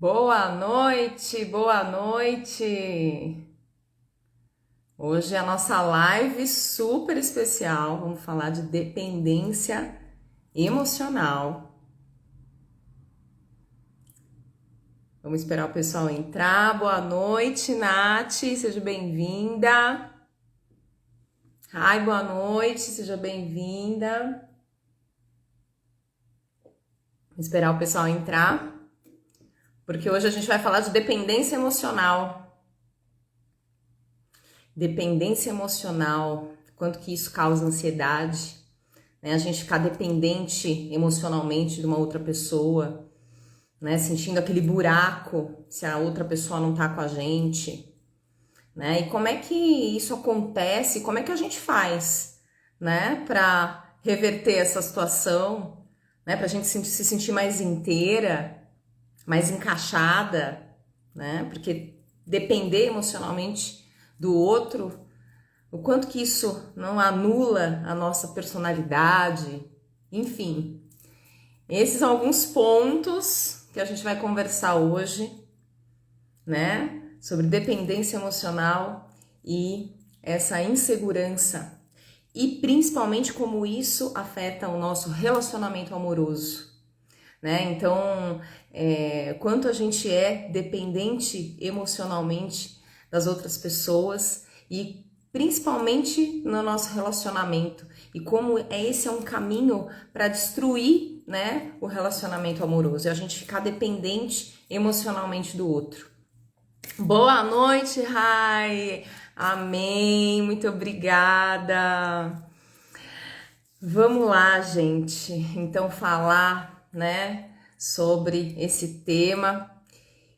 Boa noite, boa noite! Hoje é a nossa live super especial. Vamos falar de dependência emocional. Vamos esperar o pessoal entrar. Boa noite, Nath, seja bem-vinda. Ai, boa noite, seja bem-vinda. Vamos esperar o pessoal entrar, porque hoje a gente vai falar de dependência emocional. Dependência emocional, quanto que isso causa ansiedade, né? A gente ficar dependente emocionalmente de uma outra pessoa, né? Sentindo aquele buraco se a outra pessoa não tá com a gente, né? E como é que isso acontece? Como é que a gente faz, né? Pra reverter essa situação, né? Pra gente se sentir mais inteira, mais encaixada, né? Porque depender emocionalmente do outro, o quanto que isso não anula a nossa personalidade, enfim. Esses são alguns pontos que a gente vai conversar hoje, né? Sobre dependência emocional e essa insegurança. E principalmente como isso afeta o nosso relacionamento amoroso, né? Então, quanto a gente é dependente emocionalmente das outras pessoas e principalmente no nosso relacionamento, e como esse é um caminho para destruir, né, o relacionamento amoroso, e a gente ficar dependente emocionalmente do outro. Boa noite, Rai! Amém! Muito obrigada! Vamos lá, gente, então falar, né, sobre esse tema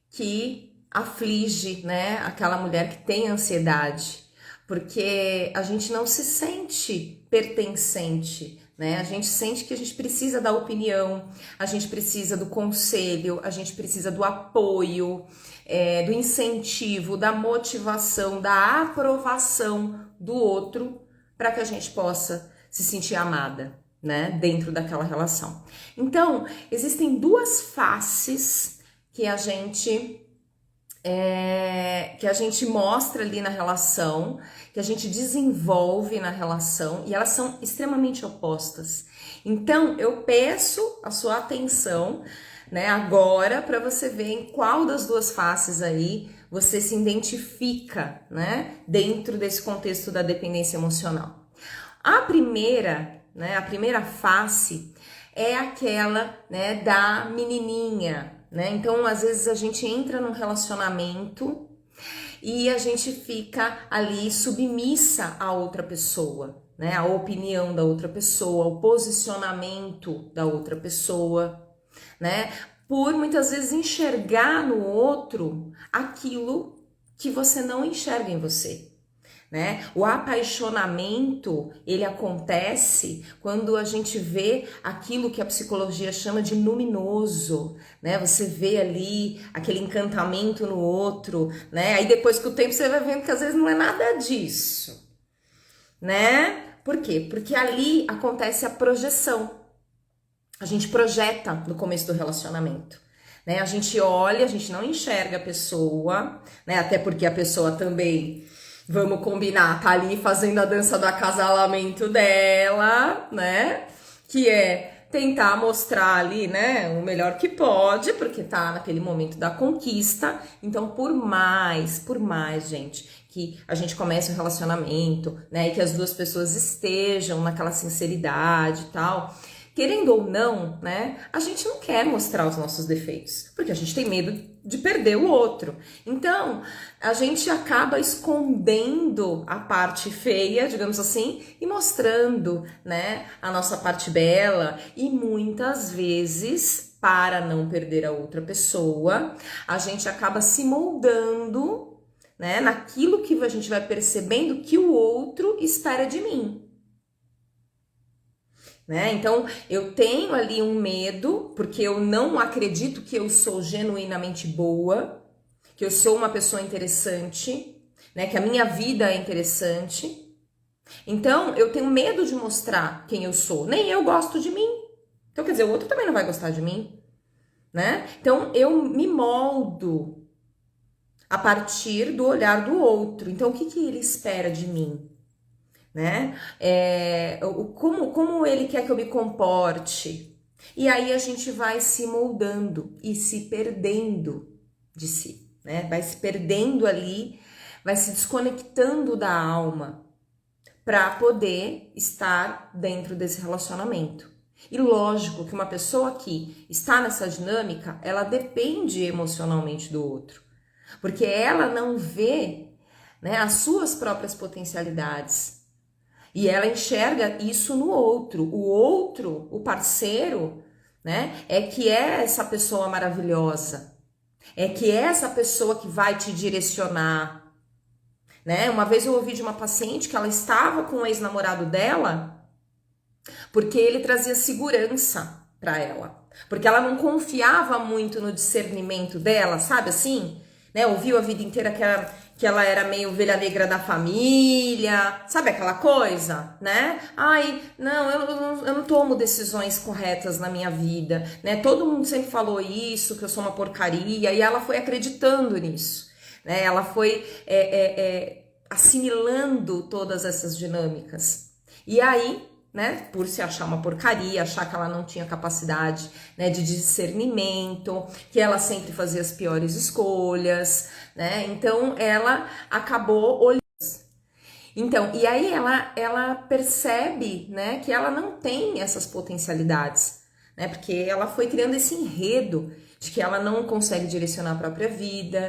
que aflige, né, aquela mulher que tem ansiedade, porque a gente não se sente pertencente, né? A gente sente que a gente precisa da opinião, a gente precisa do conselho, a gente precisa do apoio, do incentivo, da motivação, da aprovação do outro para que a gente possa se sentir amada, né, dentro daquela relação. Então, existem duas faces que a gente mostra ali na relação, que a gente desenvolve na relação, e elas são extremamente opostas. Então, eu peço a sua atenção, né, agora, para você ver em qual das duas faces aí você se identifica, né, dentro desse contexto da dependência emocional. A primeira face é aquela, né, da menininha, né? Então, às vezes a gente entra num relacionamento e a gente fica ali submissa à outra pessoa, né? A opinião da outra pessoa, o posicionamento da outra pessoa, né? Por muitas vezes enxergar no outro aquilo que você não enxerga em você. Né? O apaixonamento, ele acontece quando a gente vê aquilo que a psicologia chama de luminoso, né? Você vê ali aquele encantamento no outro, né? Aí depois com o tempo você vai vendo que às vezes não é nada disso, né? Por quê? Porque ali acontece a projeção. A gente projeta no começo do relacionamento. Né? A gente olha, a gente não enxerga a pessoa, né? Até porque a pessoa também, vamos combinar, tá ali fazendo a dança do acasalamento dela, né? Que é tentar mostrar ali, né, o melhor que pode, porque tá naquele momento da conquista. Então, por mais, gente, que a gente comece um relacionamento, né, e que as duas pessoas estejam naquela sinceridade e tal, querendo ou não, né, a gente não quer mostrar os nossos defeitos, porque a gente tem medo de perder o outro. Então, a gente acaba escondendo a parte feia, digamos assim, e mostrando, né, a nossa parte bela. E muitas vezes, para não perder a outra pessoa, a gente acaba se moldando, né, naquilo que a gente vai percebendo que o outro espera de mim. Né? Então, eu tenho ali um medo, porque eu não acredito que eu sou genuinamente boa, que eu sou uma pessoa interessante, né? Que a minha vida é interessante. Então, eu tenho medo de mostrar quem eu sou. Nem eu gosto de mim. Então, quer dizer, o outro também não vai gostar de mim. né? Então eu me moldo a partir do olhar do outro. Então o que que ele espera de mim, né? Como ele quer que eu me comporte? E aí a gente vai se moldando e se perdendo de si, né? Vai se perdendo ali, vai se desconectando da alma para poder estar dentro desse relacionamento. E lógico que uma pessoa que está nessa dinâmica, ela depende emocionalmente do outro, porque ela não vê, né, as suas próprias potencialidades. E ela enxerga isso no outro. O outro, o parceiro, né, é que é essa pessoa maravilhosa. É que é essa pessoa que vai te direcionar, né? Uma vez eu ouvi de uma paciente que ela estava com o ex-namorado dela porque ele trazia segurança para ela. Porque ela não confiava muito no discernimento dela, sabe assim? Né? Ouviu a vida inteira que ela era meio ovelha negra da família, sabe aquela coisa, né? Ai, não, eu não tomo decisões corretas na minha vida, né? Todo mundo sempre falou isso, que eu sou uma porcaria, e ela foi acreditando nisso, né? Ela foi assimilando todas essas dinâmicas. E aí, né, por se achar uma porcaria, achar que ela não tinha capacidade, né, de discernimento, que ela sempre fazia as piores escolhas, né, então ela acabou olhando. Então, e aí ela percebe, né, que ela não tem essas potencialidades, né, porque ela foi criando esse enredo de que ela não consegue direcionar a própria vida,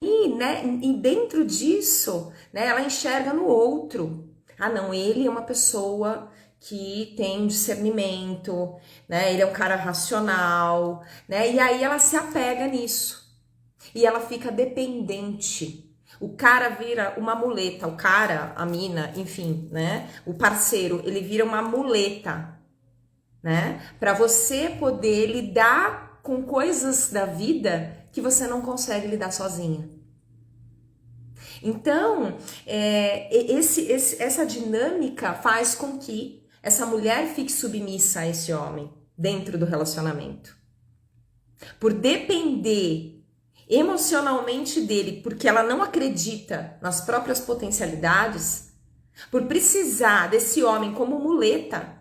e, né, e dentro disso, né, ela enxerga no outro. Ah, não, ele é uma pessoa que tem discernimento, né? Ele é um cara racional, né? E aí ela se apega nisso. E ela fica dependente. O cara vira uma muleta, o cara, a mina, enfim, né? O parceiro, ele vira uma muleta, né? Para você poder lidar com coisas da vida que você não consegue lidar sozinha. Então, essa dinâmica faz com que essa mulher fique submissa a esse homem dentro do relacionamento. Por depender emocionalmente dele, porque ela não acredita nas próprias potencialidades, por precisar desse homem como muleta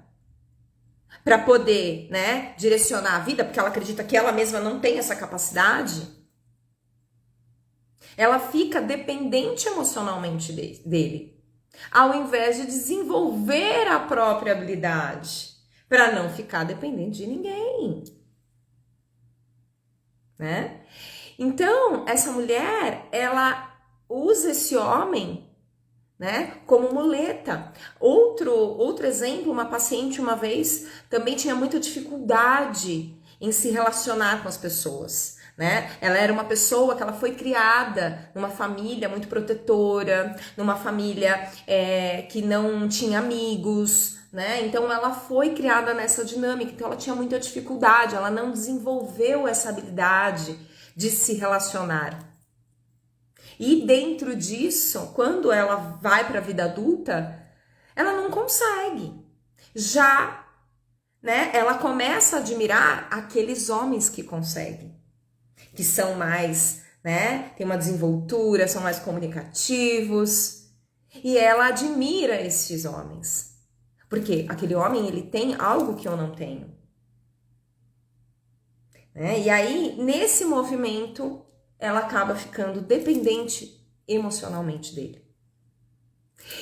para poder, né, direcionar a vida, porque ela acredita que ela mesma não tem essa capacidade, ela fica dependente emocionalmente dele, ao invés de desenvolver a própria habilidade, para não ficar dependente de ninguém, né? Então, essa mulher, ela usa esse homem, né, como muleta. Outro exemplo, uma paciente uma vez também tinha muita dificuldade em se relacionar com as pessoas, né? Ela era uma pessoa que ela foi criada numa família muito protetora, numa família que não tinha amigos, né? Então ela foi criada nessa dinâmica, então ela tinha muita dificuldade, ela não desenvolveu essa habilidade de se relacionar. E dentro disso, quando ela vai para a vida adulta, ela não consegue. Já, né, ela começa a admirar aqueles homens que conseguem, que são mais, né, tem uma desenvoltura, são mais comunicativos, e ela admira esses homens. Porque aquele homem, ele tem algo que eu não tenho. Né? E aí, nesse movimento, ela acaba ficando dependente emocionalmente dele.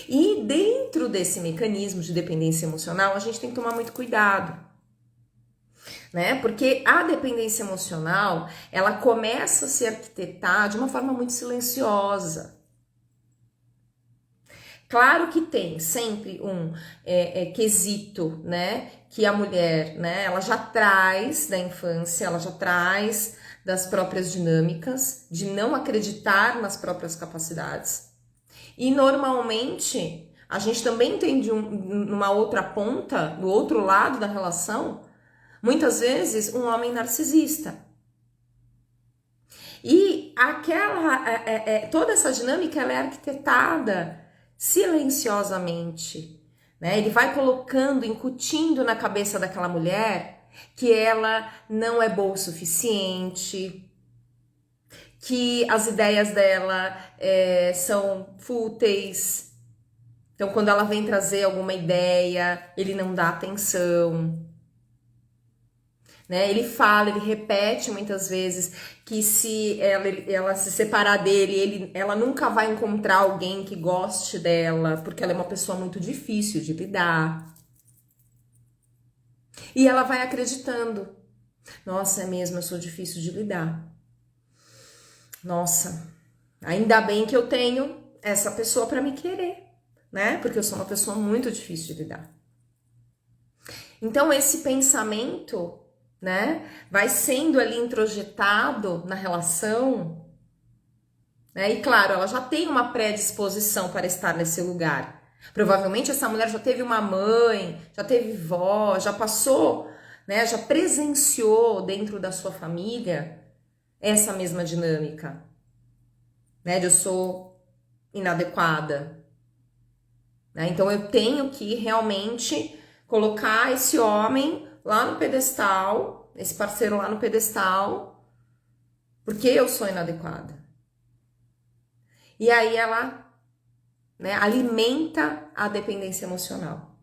E dentro desse mecanismo de dependência emocional, a gente tem que tomar muito cuidado, né? Porque a dependência emocional, ela começa a se arquitetar de uma forma muito silenciosa. Claro que tem sempre um quesito, né? Que a mulher, né? Ela já traz da infância, ela já traz das próprias dinâmicas, de não acreditar nas próprias capacidades. E normalmente a gente também tem numa outra ponta, do outro lado da relação, muitas vezes um homem narcisista. E toda essa dinâmica ela é arquitetada silenciosamente, né? Ele vai colocando, incutindo na cabeça daquela mulher que ela não é boa o suficiente, que as ideias dela são fúteis. Então, quando ela vem trazer alguma ideia, ele não dá atenção. Né? Ele fala, ele repete muitas vezes que se ela se separar dele, ela nunca vai encontrar alguém que goste dela, porque ela é uma pessoa muito difícil de lidar. E ela vai acreditando. Nossa, é mesmo, eu sou difícil de lidar. Nossa, ainda bem que eu tenho essa pessoa para me querer, né? Porque eu sou uma pessoa muito difícil de lidar. Então, esse pensamento, né, vai sendo ali introjetado na relação, né? E claro, ela já tem uma predisposição para estar nesse lugar. Provavelmente essa mulher já teve uma mãe, já teve vó, já passou, né, já presenciou dentro da sua família essa mesma dinâmica, né, de eu sou inadequada, né? Então eu tenho que realmente colocar esse homem lá no pedestal, esse parceiro lá no pedestal, porque eu sou inadequada. E aí ela, né, alimenta a dependência emocional.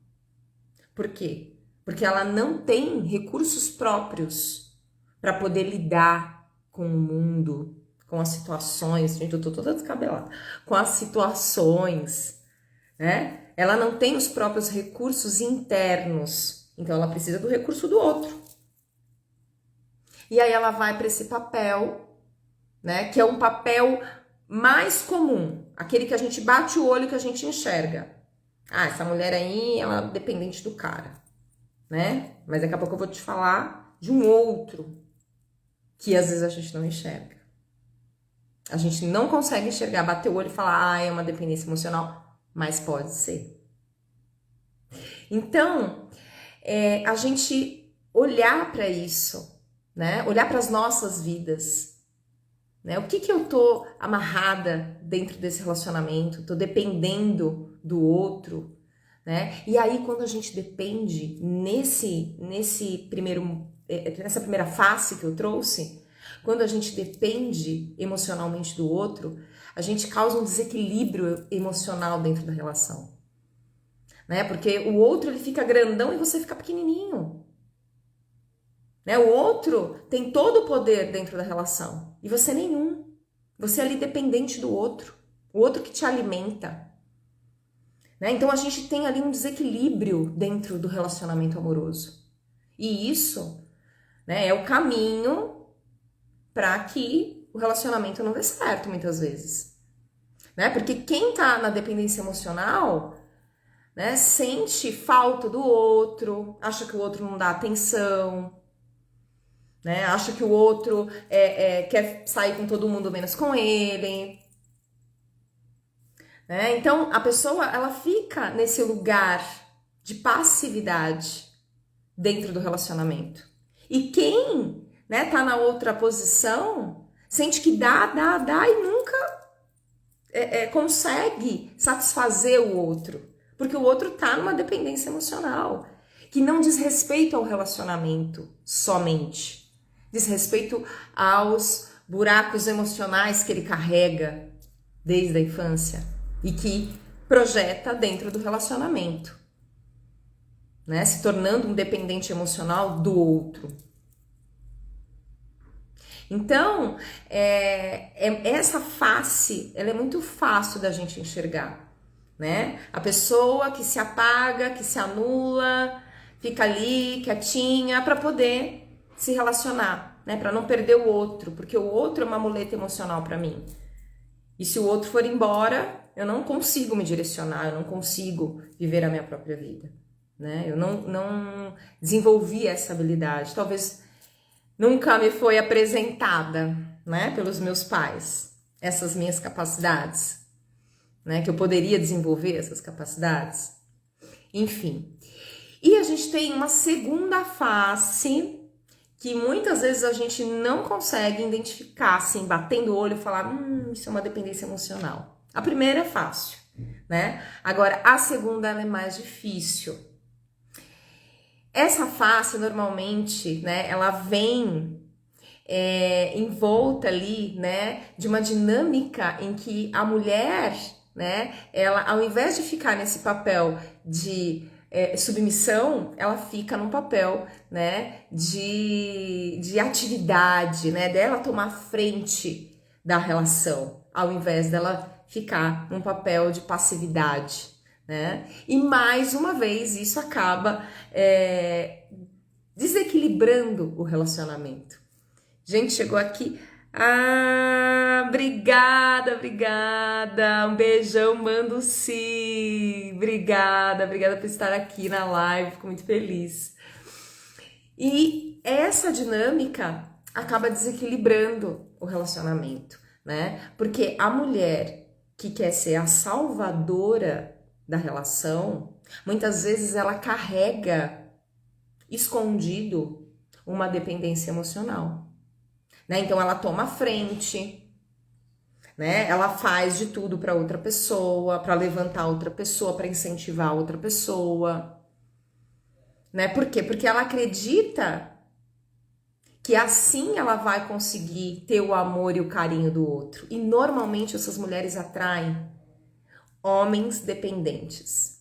Por quê? Porque ela não tem recursos próprios para poder lidar com o mundo, com as situações. Gente, eu tô toda descabelada. Com as situações, né? Ela não tem os próprios recursos internos. Então ela precisa do recurso do outro. E aí ela vai para esse papel, né? Que é um papel mais comum, aquele que a gente bate o olho e que a gente enxerga. Ah, essa mulher aí, ela é dependente do cara, né? Mas daqui a pouco eu vou te falar de um outro que às vezes a gente não enxerga. A gente não consegue enxergar, bater o olho e falar, ah, é uma dependência emocional, mas pode ser. Então, a gente olhar para isso, né? Olhar para as nossas vidas, né? O que eu tô amarrada dentro desse relacionamento? Tô dependendo do outro, né? E aí, quando a gente depende nessa primeira face que eu trouxe, quando a gente depende emocionalmente do outro, a gente causa um desequilíbrio emocional dentro da relação, né? Porque o outro, ele fica grandão e você fica pequenininho, né? O outro tem todo o poder dentro da relação e você nenhum. Você é ali dependente do outro, o outro que te alimenta, né? Então a gente tem ali um desequilíbrio dentro do relacionamento amoroso. E isso, né, é o caminho para que o relacionamento não dê certo muitas vezes, né? Porque quem tá na dependência emocional, né, sente falta do outro, acha que o outro não dá atenção, né? Acha que o outro quer sair com todo mundo menos com ele, né? Então a pessoa, ela fica nesse lugar de passividade dentro do relacionamento. E quem, né, tá na outra posição sente que dá e nunca consegue satisfazer o outro, porque o outro tá numa dependência emocional que não diz respeito ao relacionamento somente, diz respeito aos buracos emocionais que ele carrega desde a infância e que projeta dentro do relacionamento, né? Se tornando um dependente emocional do outro. Então, essa face, ela é muito fácil da gente enxergar, né? A pessoa que se apaga, que se anula, fica ali quietinha para poder se relacionar, né? Para não perder o outro, porque o outro é uma muleta emocional para mim. E se o outro for embora, eu não consigo me direcionar, eu não consigo viver a minha própria vida, né? Eu não desenvolvi essa habilidade, talvez nunca me foi apresentada, né, pelos meus pais, essas minhas capacidades, né, que eu poderia desenvolver essas capacidades. Enfim. E a gente tem uma segunda face que muitas vezes a gente não consegue identificar, assim, batendo o olho e falar, isso é uma dependência emocional. A primeira é fácil, né? Agora, a segunda ela é mais difícil. Essa face, normalmente, né, ela vem envolta ali, né, de uma dinâmica em que a mulher, né, ela, ao invés de ficar nesse papel de submissão, ela fica num papel, né, de atividade, né, dela tomar frente da relação, ao invés dela ficar num papel de passividade, né? E mais uma vez isso acaba desequilibrando o relacionamento. Gente, chegou aqui. Ah, obrigada, obrigada. Um beijão, mando sim. Obrigada por estar aqui na live. Fico muito feliz. E essa dinâmica acaba desequilibrando o relacionamento, né? Porque a mulher que quer ser a salvadora da relação, muitas vezes ela carrega escondido uma dependência emocional, né? Então ela toma a frente, né? Ela faz de tudo para outra pessoa, para levantar outra pessoa, para incentivar outra pessoa, né? Por quê? Porque ela acredita que assim ela vai conseguir ter o amor e o carinho do outro. E normalmente essas mulheres atraem homens dependentes.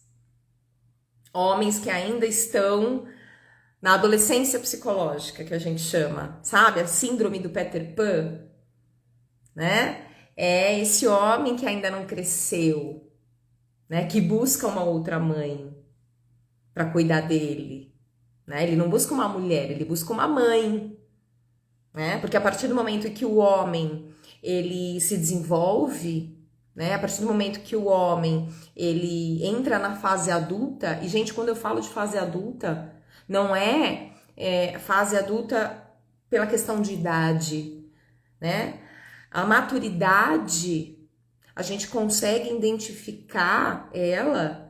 Homens que ainda estão na adolescência psicológica, que a gente chama, sabe? A síndrome do Peter Pan, né? É esse homem que ainda não cresceu, né? Que busca uma outra mãe para cuidar dele, né? Ele não busca uma mulher, ele busca uma mãe, né? Porque a partir do momento que o homem ele se desenvolve, né? A partir do momento que o homem ele entra na fase adulta, e gente, quando eu falo de fase adulta, não é fase adulta pela questão de idade, né? A maturidade, a gente consegue identificar ela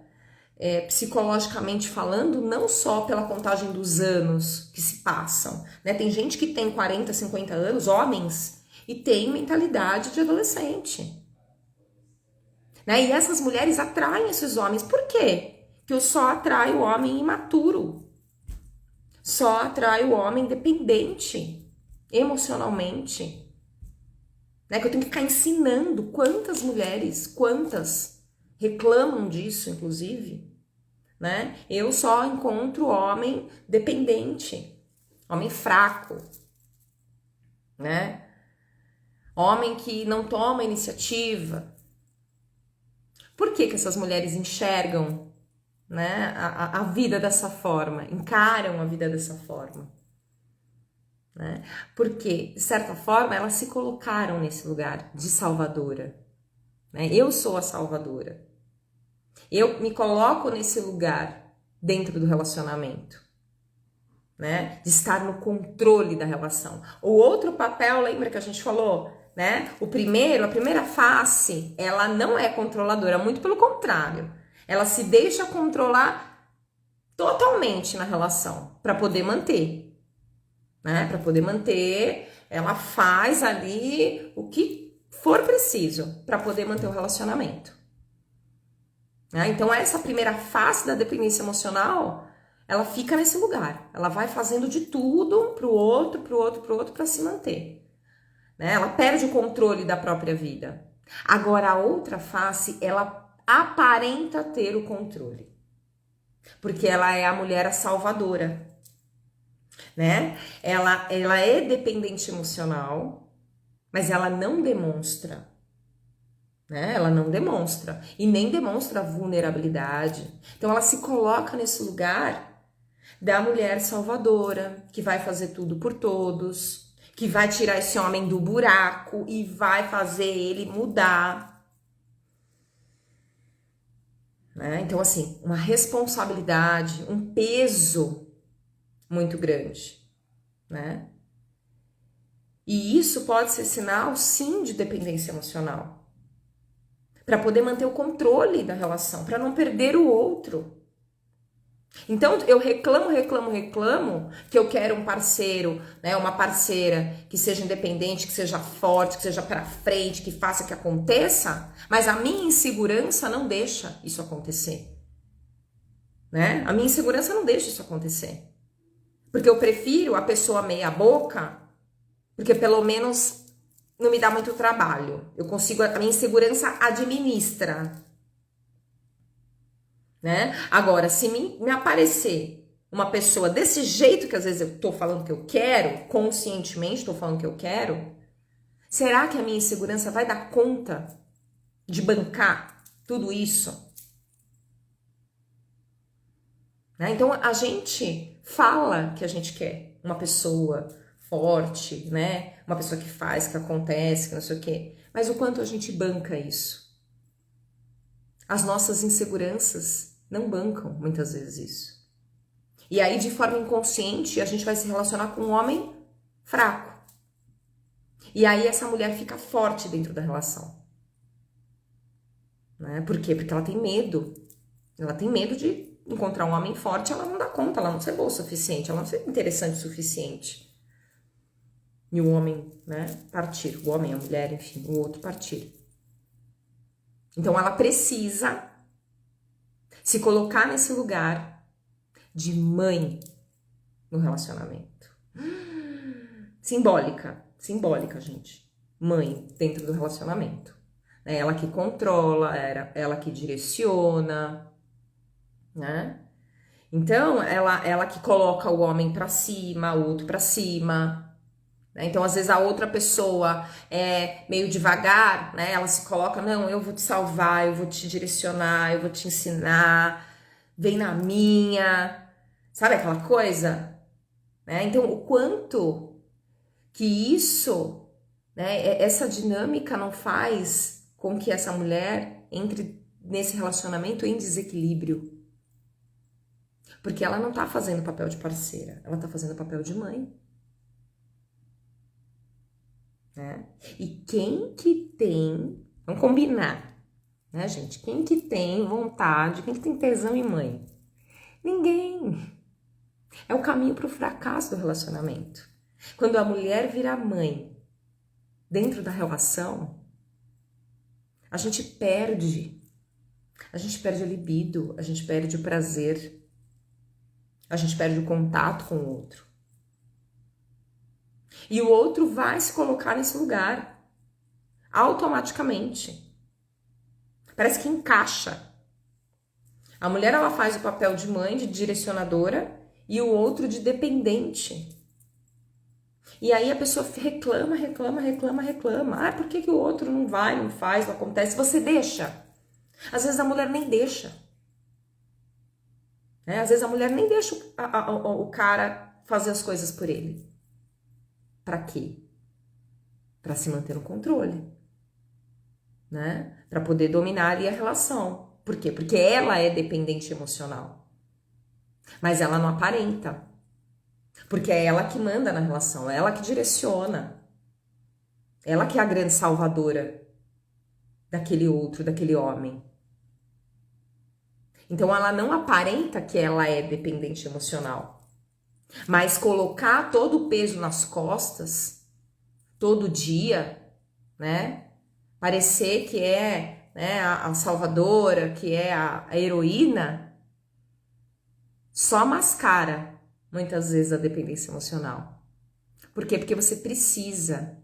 psicologicamente falando, não só pela contagem dos anos que se passam, né? Tem gente que tem 40, 50 anos, homens, e tem mentalidade de adolescente, né? E essas mulheres atraem esses homens. Por quê? Que eu só atraio o homem imaturo, só atraio o homem dependente emocionalmente, né? Que eu tenho que ficar ensinando. Quantas mulheres, quantas reclamam disso, inclusive, né? Eu só encontro homem dependente, homem fraco, né? Homem que não toma iniciativa. Por que que essas mulheres enxergam, né, a vida dessa forma, encaram a vida dessa forma, né? Porque, de certa forma, elas se colocaram nesse lugar de salvadora, né? Eu sou a salvadora. Eu me coloco nesse lugar dentro do relacionamento, né? De estar no controle da relação. O outro papel, lembra que a gente falou, né? A primeira face, ela não é controladora, muito pelo contrário. Ela se deixa controlar totalmente na relação para poder manter, né? Para poder manter, ela faz ali o que for preciso para poder manter o relacionamento. Então essa primeira face da dependência emocional, ela fica nesse lugar. Ela vai fazendo de tudo pro outro para se manter, né? Ela perde o controle da própria vida. Agora a outra face, ela aparenta ter o controle, porque ela é a mulher salvadora, né? Ela é dependente emocional, mas ela não demonstra. Né? Ela não demonstra e nem demonstra vulnerabilidade. Então ela se coloca nesse lugar da mulher salvadora, que vai fazer tudo por todos, que vai tirar esse homem do buraco e vai fazer ele mudar. Né? Então assim, uma responsabilidade, um peso muito grande, né? E isso pode ser sinal, sim, de dependência emocional. Para poder manter o controle da relação, para não perder o outro. Então eu reclamo que eu quero um parceiro, né, uma parceira que seja independente, que seja forte, que seja para frente, que faça que aconteça, mas a minha insegurança não deixa isso acontecer, né? A minha insegurança não deixa isso acontecer. Porque eu prefiro a pessoa meia boca, porque pelo menos não me dá muito trabalho. Eu consigo, a minha insegurança administra, né? Agora, se me aparecer uma pessoa desse jeito, que às vezes eu tô falando que eu quero, conscientemente tô falando que eu quero, será que a minha insegurança vai dar conta de bancar tudo isso? Né? Então, a gente fala que a gente quer uma pessoa forte, né? Uma pessoa que faz, que acontece, que não sei o quê. Mas o quanto a gente banca isso? As nossas inseguranças não bancam muitas vezes isso. E aí, de forma inconsciente, a gente vai se relacionar com um homem fraco. E aí, essa mulher fica forte dentro da relação. Né? Por quê? Porque ela tem medo. Ela tem medo de encontrar um homem forte, ela não dá conta, ela não ser boa o suficiente, ela não ser interessante o suficiente. E o homem, né, partir. O homem, a mulher, enfim, o outro partir. Então, ela precisa se colocar nesse lugar de mãe no relacionamento. Simbólica, gente. Mãe dentro do relacionamento. É ela que controla, ela que direciona, né? Então, ela que coloca o homem pra cima, o outro pra cima, né? Então, às vezes a outra pessoa é meio devagar, né? Ela se coloca, não, eu vou te salvar, eu vou te direcionar, eu vou te ensinar, vem na minha, sabe aquela coisa? Né? Então, o quanto que isso, né, essa dinâmica não faz com que essa mulher entre nesse relacionamento em desequilíbrio. Porque ela não tá fazendo papel de parceira, ela tá fazendo papel de mãe. Né? E quem que tem, vamos combinar, né, gente? Quem que tem vontade, quem que tem tesão em mãe? Ninguém. É o caminho para o fracasso do relacionamento. Quando a mulher vira mãe dentro da relação, a gente perde. A gente perde a libido, a gente perde o prazer, a gente perde o contato com o outro. E o outro vai se colocar nesse lugar, automaticamente. Parece que encaixa. A mulher, ela faz o papel de mãe, de direcionadora, e o outro de dependente. E aí a pessoa reclama. Ah, por que o outro não vai, não faz, não acontece? Você deixa. Às vezes a mulher nem deixa. Né? Às vezes a mulher nem deixa o cara fazer as coisas por ele. Pra quê? Pra se manter no controle. Né? Pra poder dominar ali a relação. Por quê? Porque ela é dependente emocional. Mas ela não aparenta. Porque é ela que manda na relação, é ela que direciona. Ela que é a grande salvadora daquele outro, daquele homem. Então ela não aparenta que ela é dependente emocional. Mas colocar todo o peso nas costas, todo dia, né? Parecer que é, né, a salvadora, que é a heroína, só mascara muitas vezes a dependência emocional. Por quê? Porque você precisa,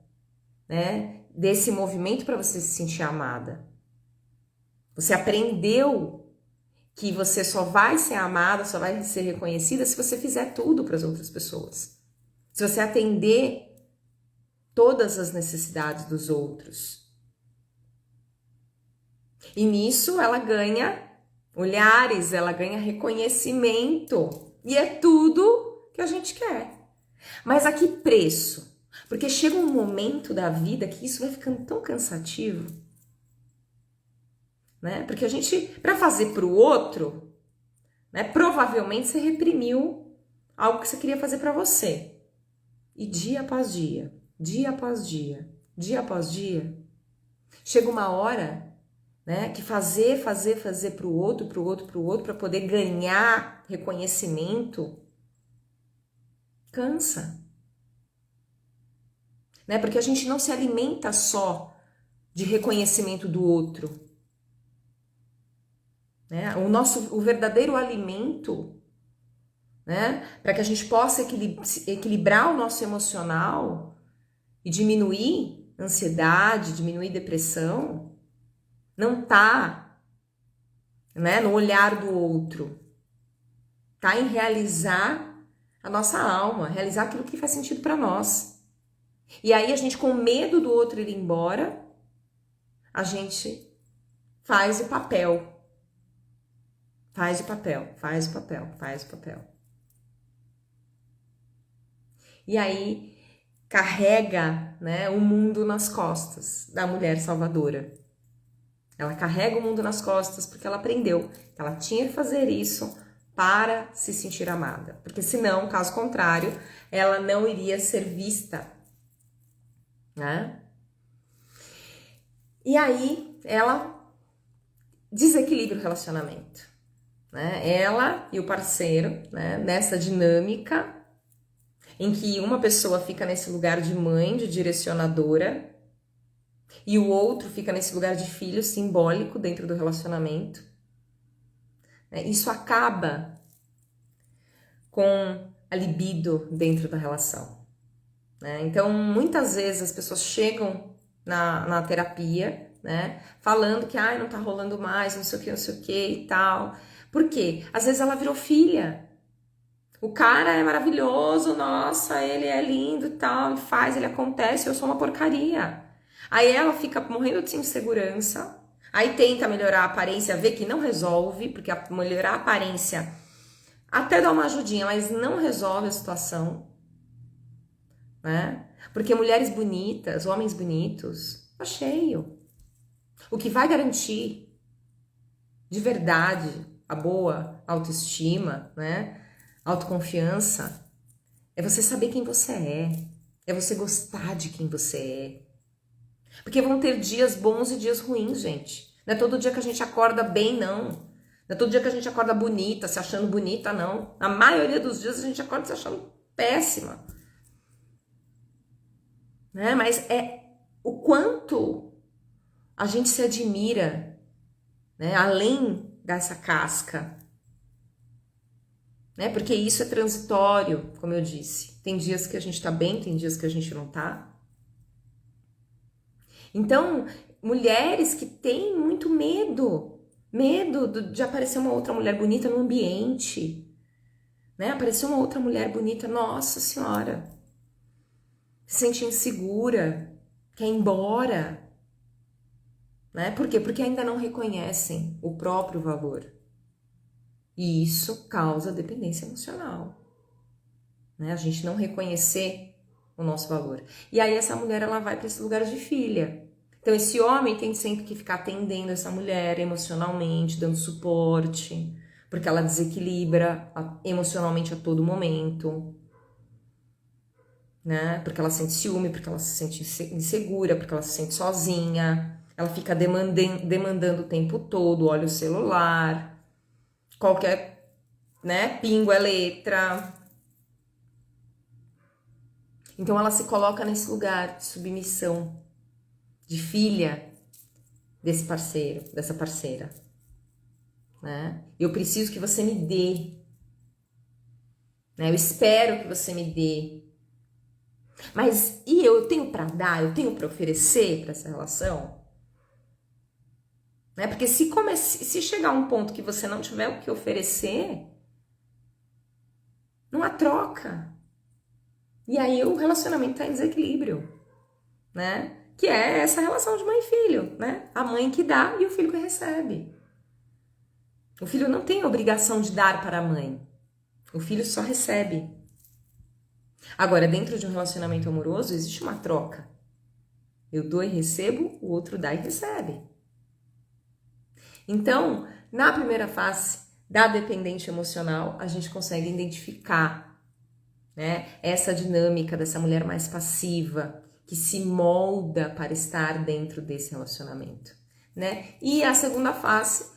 né, desse movimento para você se sentir amada. Você aprendeu que você só vai ser amada, só vai ser reconhecida se você fizer tudo para as outras pessoas. Se você atender todas as necessidades dos outros. E nisso ela ganha olhares, ela ganha reconhecimento. E é tudo que a gente quer. Mas a que preço? Porque chega um momento da vida que isso vai ficando tão cansativo. Né? Porque a gente, para fazer para o outro, né, provavelmente você reprimiu algo que você queria fazer para você. E dia após dia, dia após dia, dia após dia, chega uma hora, né, que fazer para o outro, para poder ganhar reconhecimento, cansa. Né? Porque a gente não se alimenta só de reconhecimento do outro. Né? O verdadeiro alimento né? Para que a gente possa equilibrar o nosso emocional e diminuir ansiedade, diminuir depressão, não tá, né, no olhar do outro, tá em realizar a nossa alma, realizar aquilo que faz sentido para nós. E aí a gente, com medo do outro ir embora, a gente faz o papel. Faz o papel, faz o papel, faz o papel. E aí carrega, né, o mundo nas costas da mulher salvadora. Ela carrega o mundo nas costas porque ela aprendeu que ela tinha que fazer isso para se sentir amada. Porque senão, caso contrário, ela não iria ser vista, né? E aí ela desequilibra o relacionamento, né? Ela e o parceiro, né, nessa dinâmica em que uma pessoa fica nesse lugar de mãe, de direcionadora, e o outro fica nesse lugar de filho simbólico dentro do relacionamento. Isso acaba com a libido dentro da relação. Então, muitas vezes as pessoas chegam na terapia, né, falando que não tá rolando mais, não sei o que e tal. Por quê? Às vezes ela virou filha. O cara é maravilhoso, nossa, ele é lindo e tal, ele faz, ele acontece, eu sou uma porcaria. Aí ela fica morrendo de insegurança, aí tenta melhorar a aparência, vê que não resolve, porque melhorar a aparência até dá uma ajudinha, mas não resolve a situação, né? Porque mulheres bonitas, homens bonitos, tá cheio. O que vai garantir de verdade a boa autoestima, né? Autoconfiança, é você saber quem você é você gostar de quem você é. Porque vão ter dias bons e dias ruins, gente. Não é todo dia que a gente acorda bem, não. Não é todo dia que a gente acorda bonita, se achando bonita, não. Na maioria dos dias a gente acorda se achando péssima. Né? Mas é o quanto a gente se admira, né? Além dessa casca. Né? Porque isso é transitório, como eu disse. Tem dias que a gente tá bem, tem dias que a gente não tá. Então, mulheres que têm muito medo de aparecer uma outra mulher bonita no ambiente, né? Aparecer uma outra mulher bonita, nossa senhora, se sente insegura, quer ir embora, né? Por quê? Porque ainda não reconhecem o próprio valor. E isso causa dependência emocional, né? A gente não reconhecer o nosso valor. E aí essa mulher, ela vai para esse lugar de filha. Então esse homem tem sempre que ficar atendendo essa mulher emocionalmente, dando suporte, porque ela desequilibra emocionalmente a todo momento, né? Porque ela sente ciúme, porque ela se sente insegura, porque ela se sente sozinha, ela fica demandando o tempo todo, olha o celular, qualquer, né, pingo é letra. Então ela se coloca nesse lugar de submissão, de filha desse parceiro, dessa parceira, né? Eu preciso que você me dê, né? Eu espero que você me dê. Mas e eu tenho para dar, eu tenho para oferecer para essa relação? Né? Porque se chegar um ponto que você não tiver o que oferecer, não há troca. E aí o relacionamento tá em desequilíbrio, né? Que é essa relação de mãe e filho, né? A mãe que dá e o filho que recebe. O filho não tem obrigação de dar para a mãe. O filho só recebe. Agora, dentro de um relacionamento amoroso, existe uma troca. Eu dou e recebo, o outro dá e recebe. Então, na primeira fase da dependente emocional, a gente consegue identificar, né, essa dinâmica dessa mulher mais passiva, que se molda para estar dentro desse relacionamento, né? E a segunda fase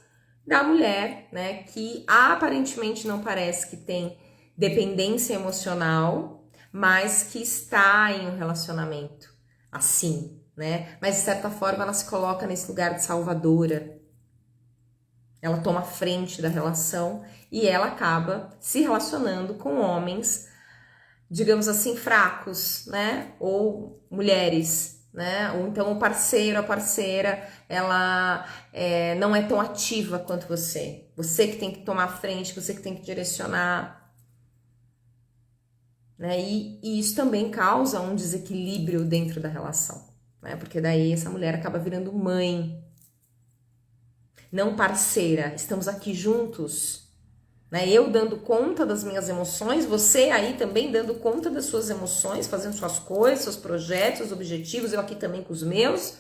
da mulher, né, que aparentemente não parece que tem dependência emocional, mas que está em um relacionamento assim, né? Mas de certa forma ela se coloca nesse lugar de salvadora. ela toma a frente da relação e ela acaba se relacionando com homens, digamos assim, fracos, né? Ou mulheres, né? Ou então o parceiro, a parceira, ela não é tão ativa quanto você. Você que tem que tomar a frente, você que tem que direcionar. Né? E isso também causa um desequilíbrio dentro da relação, né? Porque daí essa mulher acaba virando mãe, não parceira. Estamos aqui juntos, né? Eu dando conta das minhas emoções, você aí também dando conta das suas emoções, fazendo suas coisas, seus projetos, seus objetivos, eu aqui também com os meus.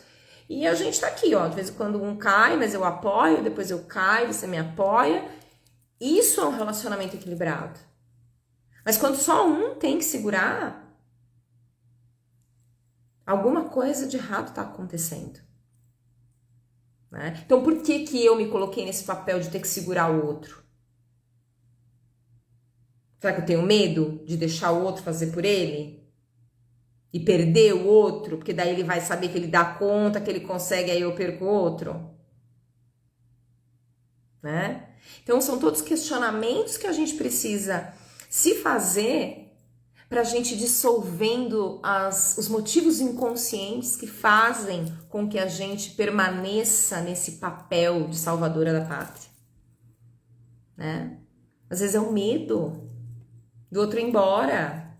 E a gente tá aqui, ó, de vez em quando um cai, mas eu apoio, depois eu caio, você me apoia. Isso é um relacionamento equilibrado. Mas quando só um tem que segurar, alguma coisa de errado está acontecendo. Né? Então, por que eu me coloquei nesse papel de ter que segurar o outro? Será que eu tenho medo de deixar o outro fazer por ele? E perder o outro? Porque daí ele vai saber que ele dá conta, que ele consegue, aí eu perco o outro? Né? Então, são todos questionamentos que a gente precisa se fazer para a gente dissolvendo os motivos inconscientes que fazem com que a gente permaneça nesse papel de salvadora da pátria, né? Às vezes é o medo do outro ir embora,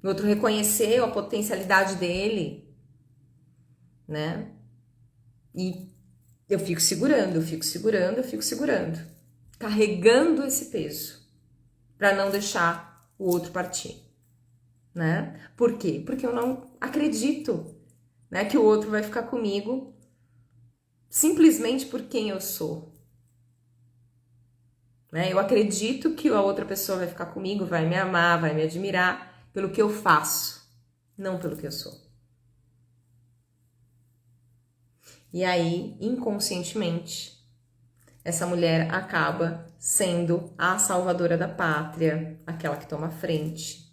do outro reconhecer a potencialidade dele, né? E eu fico segurando, carregando esse peso para não deixar o outro partir. Né? Por quê? Porque eu não acredito, né, que o outro vai ficar comigo simplesmente por quem eu sou. Né? Eu acredito que a outra pessoa vai ficar comigo, vai me amar, vai me admirar pelo que eu faço, não pelo que eu sou. E aí, inconscientemente, essa mulher acaba sendo a salvadora da pátria, aquela que toma a frente,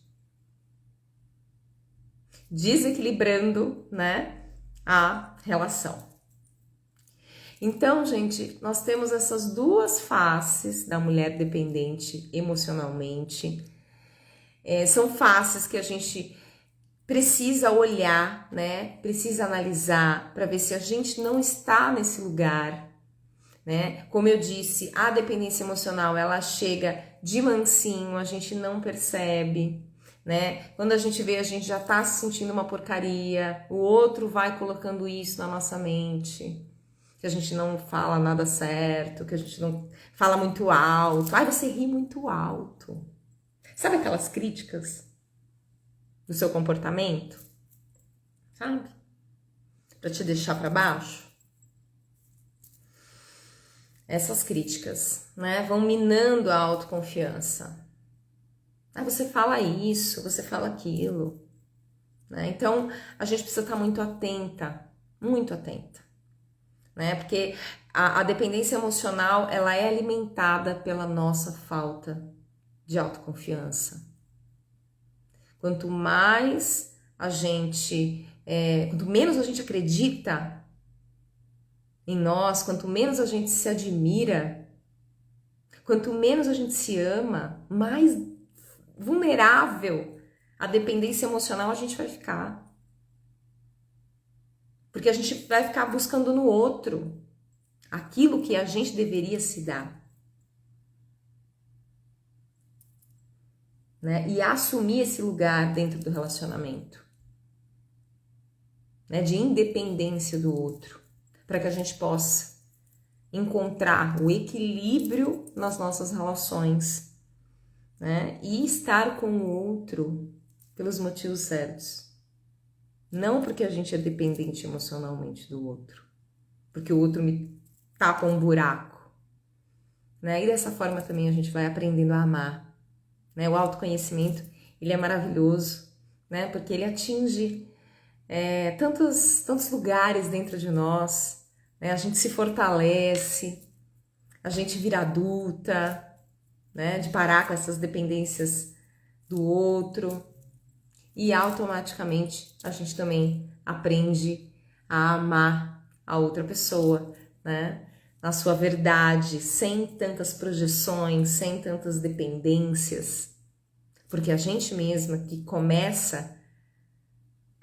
desequilibrando, né, a relação. Então, gente, nós temos essas duas faces da mulher dependente emocionalmente. São faces que a gente precisa olhar, né, precisa analisar para ver se a gente não está nesse lugar, né? Como eu disse, a dependência emocional, ela chega de mansinho, a gente não percebe, né? Quando a gente vê, a gente já tá se sentindo uma porcaria, o outro vai colocando isso na nossa mente, que a gente não fala nada certo, que a gente não fala muito alto. Ai, você ri muito alto. Sabe aquelas críticas do seu comportamento? Sabe? Pra te deixar pra baixo? Essas críticas, né, vão minando a autoconfiança. Ah, você fala isso, você fala aquilo, né? Então, a gente precisa estar muito atenta, né? Porque a dependência emocional, ela é alimentada pela nossa falta de autoconfiança. Quanto mais a gente, quanto menos a gente acredita em nós, quanto menos a gente se admira, quanto menos a gente se ama, mais vulnerável à dependência emocional a gente vai ficar. Porque a gente vai ficar buscando no outro aquilo que a gente deveria se dar. Né? E assumir esse lugar dentro do relacionamento. Né? De independência do outro. Para que a gente possa encontrar o equilíbrio nas nossas relações, né? E estar com o outro pelos motivos certos. Não porque a gente é dependente emocionalmente do outro, porque o outro me tapa um buraco, né? E dessa forma também a gente vai aprendendo a amar, né? O autoconhecimento, ele é maravilhoso, né? Porque ele atinge tantos lugares dentro de nós, né? A gente se fortalece, a gente vira adulta, né? De parar com essas dependências do outro. E automaticamente a gente também aprende a amar a outra pessoa, né? na sua verdade, sem tantas projeções, sem tantas dependências, porque a gente mesma que começa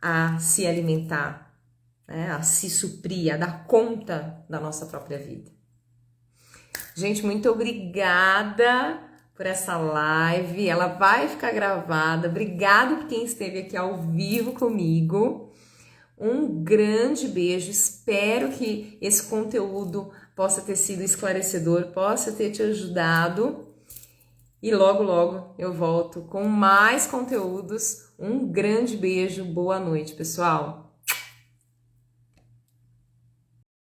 a se alimentar, né, a se suprir, a dar conta da nossa própria vida. Gente, muito obrigada por essa live, ela vai ficar gravada. Obrigada por quem esteve aqui ao vivo comigo. Um grande beijo, espero que esse conteúdo possa ter sido esclarecedor, possa ter te ajudado. E logo, logo eu volto com mais conteúdos. Um grande beijo, boa noite, pessoal!